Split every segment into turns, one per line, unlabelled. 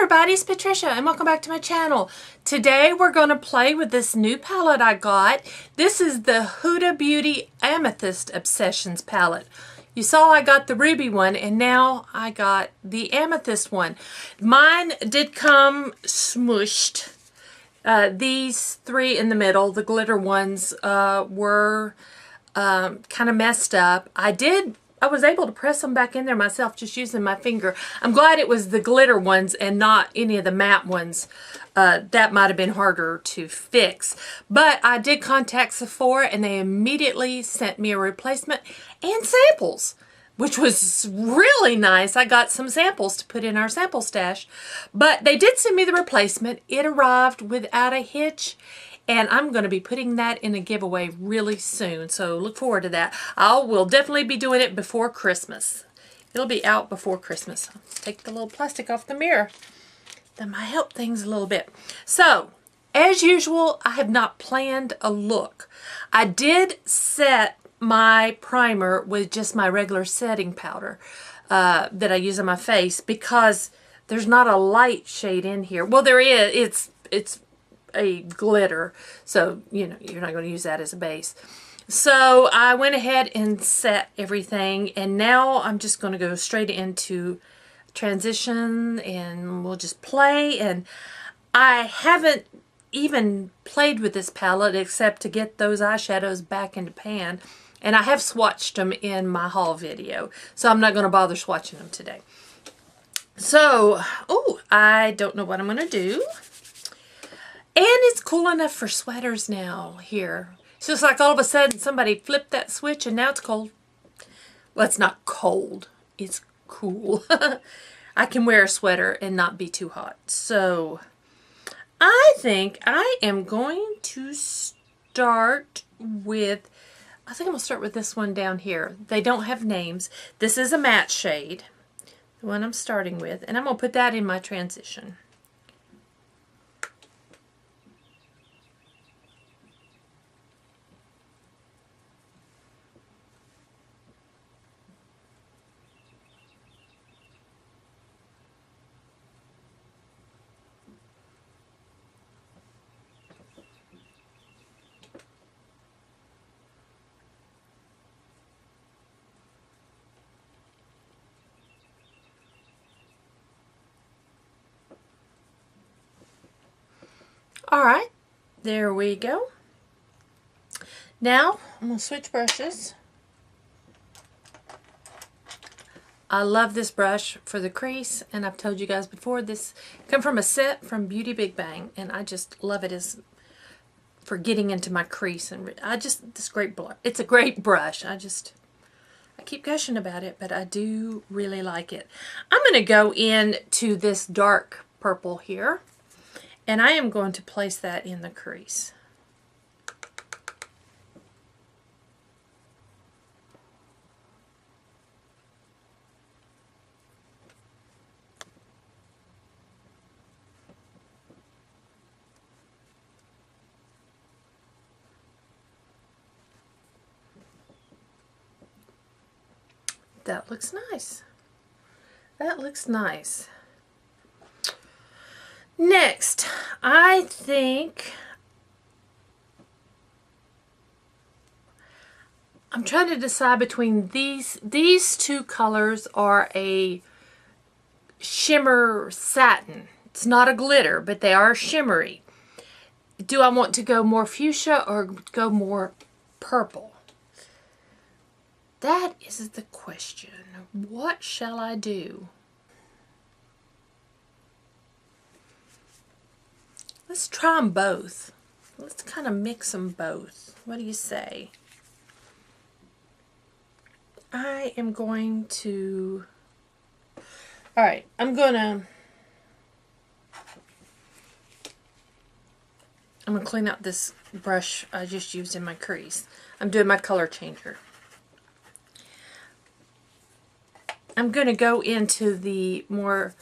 everybody, it's Patricia and welcome back to my channel. Today we're going to play with this new palette I got. This is the Huda Beauty Amethyst Obsessions palette. You saw I got the ruby one and now I got the amethyst one. Mine did come smooshed. These three in the middle, the glitter ones, were kind of messed up. I was able to press them back in there myself just using my finger. I'm glad it was the glitter ones and not any of the matte ones. That might have been harder to fix. But I did contact Sephora and they immediately sent me a replacement and samples, which was really nice. I got some samples to put in our sample stash. But they did send me the replacement. It arrived without a hitch. And I'm going to be putting that in a giveaway really soon. So look forward to that. I will definitely be doing it before Christmas. It'll be out before Christmas. Let's take the little plastic off the mirror. That might help things a little bit. So, as usual, I have not planned a look. I did set my primer with just my regular setting powder that I use on my face because there's not a light shade in here. Well, there is. It's a glitter, so you know you're not going to use that as a base. So I went ahead and set everything, and now I'm just going to go straight into transition and we'll just play. And I haven't even played with this palette except to get those eyeshadows back into pan, and I have swatched them in my haul video, so I'm not going to bother swatching them today. So I don't know what I'm going to do. And it's cool enough for sweaters now here. It's just like all of a sudden somebody flipped that switch and now it's cold. Well, it's not cold. It's cool. I can wear a sweater and not be too hot. So I think I am going to start with, I think I'm going to start with this one down here. They don't have names. This is a matte shade, the one I'm starting with. And I'm going to put that in my transition. Alright, there we go. Now, I'm going to switch brushes. I love this brush for the crease, and I've told you guys before, this come from a set from Beauty Big Bang, and I just love it as for getting into my crease. And this great brush. It's a great brush. I keep gushing about it, but I do really like it. I'm going to go into this dark purple here. And I am going to place that in the crease. That looks nice. That looks nice. Next, I think I'm trying to decide between these two colors. Are a shimmer satin. It's not a glitter, but they are shimmery. Do I want to go more fuchsia or go more purple? That is the question. What shall I do? Let's try them both. Let's kind of mix them both. What do you say? I am going to... Alright, I'm going to clean out this brush I just used in my crease. I'm doing my color changer. I'm going to go into the more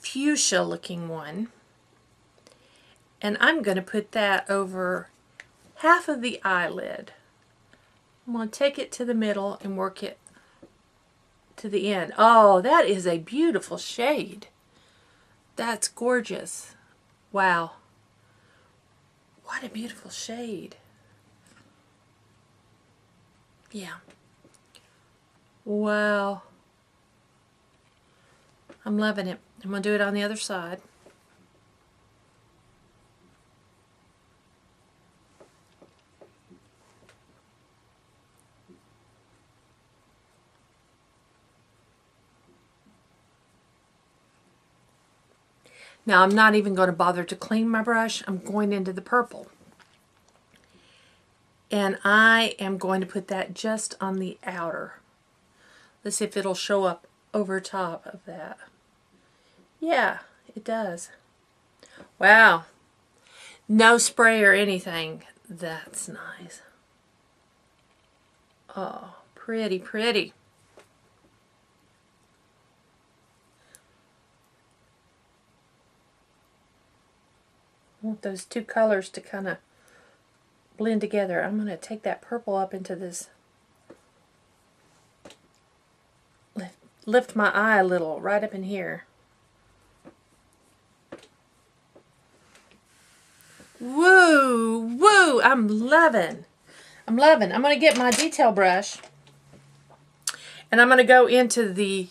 fuchsia looking one. And I'm going to put that over half of the eyelid. I'm going to take it to the middle and work it to the end. Oh, that is a beautiful shade. That's gorgeous. Wow. What a beautiful shade. Yeah. Wow. I'm loving it. I'm going to do it on the other side. Now I'm not even going to bother to clean my brush. I'm going into the purple. And I am going to put that just on the outer. Let's see if it'll show up over top of that. Yeah, it does. Wow. No spray or anything. That's nice. Oh, pretty, pretty. I want those two colors to kind of blend together. I'm going to take that purple up into this. Lift my eye a little, right up in here. Woo! Woo! I'm loving. I'm loving. I'm going to get my detail brush. And I'm going to go into the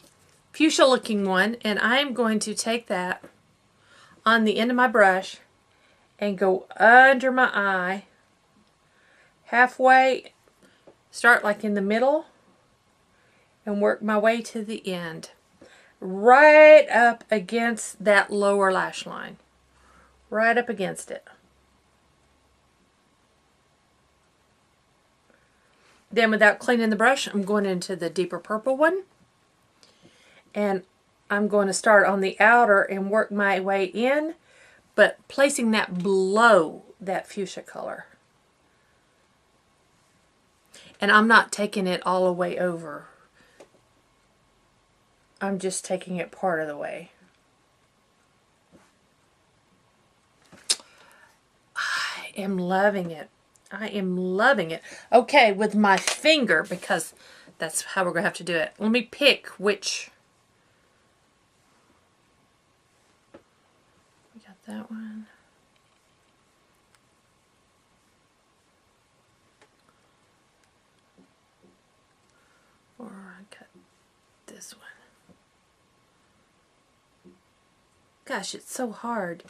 fuchsia looking one. And I'm going to take that on the end of my brush and go under my eye, halfway, start like in the middle, and work my way to the end, right up against that lower lash line, right up against it. Then without cleaning the brush, I'm going into the deeper purple one, and I'm going to start on the outer and work my way in, but placing that below that fuchsia color. And I'm not taking it all the way over. I'm just taking it part of the way. I am loving it. I am loving it. Okay, with my finger, because that's how we're going to have to do it. Let me pick which. That one. Or I cut this one. Gosh, it's so hard.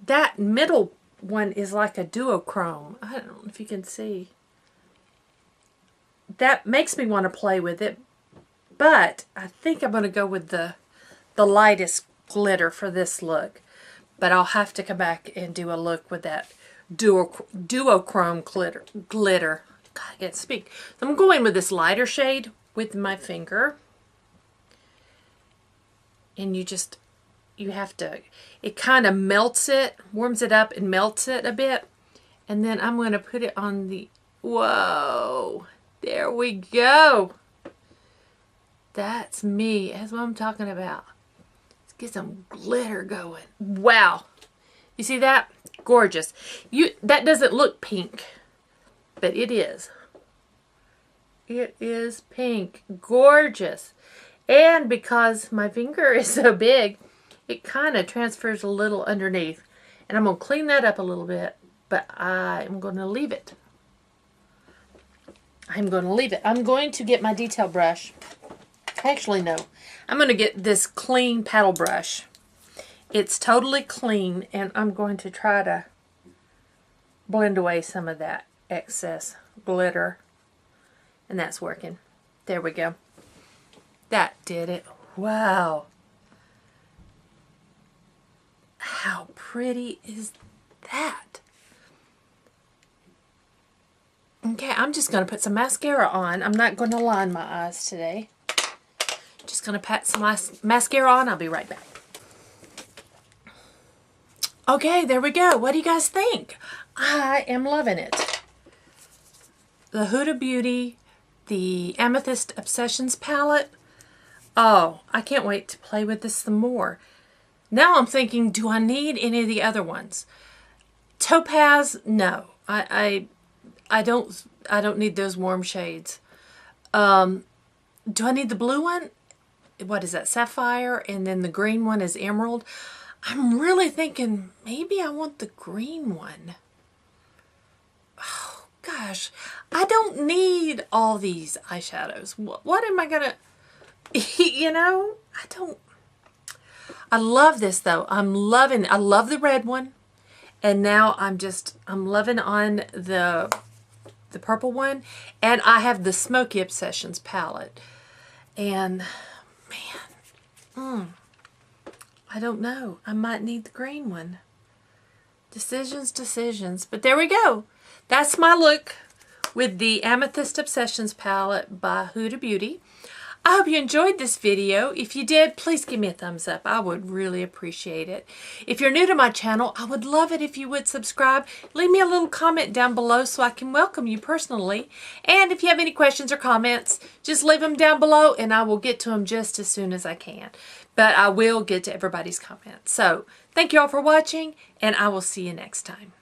That middle one is like a duochrome. I don't know if you can see. That makes me want to play with it, but I think I'm going to go with the lightest glitter for this look. But I'll have to come back and do a look with that duochrome glitter. God, I can't speak. So I'm going with this lighter shade with my finger. And you have to, it kind of melts it, warms it up and melts it a bit. And then I'm going to put it on the, whoa, there we go. That's me. That's what I'm talking about. Get some glitter going. Wow. You see that? Gorgeous. That doesn't look pink, but it is. It is pink. Gorgeous. And because my finger is so big, it kind of transfers a little underneath. And I'm going to clean that up a little bit, but I'm going to leave it. I'm going to leave it. I'm going to get my detail brush. Actually, no. I'm going to get this clean paddle brush. It's totally clean, and I'm going to try to blend away some of that excess glitter. And that's working. There we go. That did it. Wow. How pretty is that? Okay, I'm just going to put some mascara on. I'm not going to line my eyes today. Just going to pat some mascara on. I'll be right back. Okay, there we go. What do you guys think? I am loving it. The Huda Beauty, the Amethyst Obsessions palette. Oh, I can't wait to play with this some more. Now I'm thinking, do I need any of the other ones? Topaz, no. I don't need those warm shades. Do I need the blue one? what is that, sapphire, and then the green one is emerald. I'm really thinking maybe I want the green one. Oh gosh, I don't need all these eyeshadows. What am I gonna, you know, I love this though. I love the red one. And now I'm loving on the purple one. And I have the Smoky Obsessions palette. And man, I don't know. I might need the green one. Decisions. But there we go. That's my look with the Amethyst Obsessions palette by Huda Beauty. I hope you enjoyed this video. If you did, please give me a thumbs up. I would really appreciate it. If you're new to my channel, I would love it if you would subscribe. Leave me a little comment down below so I can welcome you personally. And if you have any questions or comments, just leave them down below and I will get to them just as soon as I can. But I will get to everybody's comments. So, thank you all for watching and I will see you next time.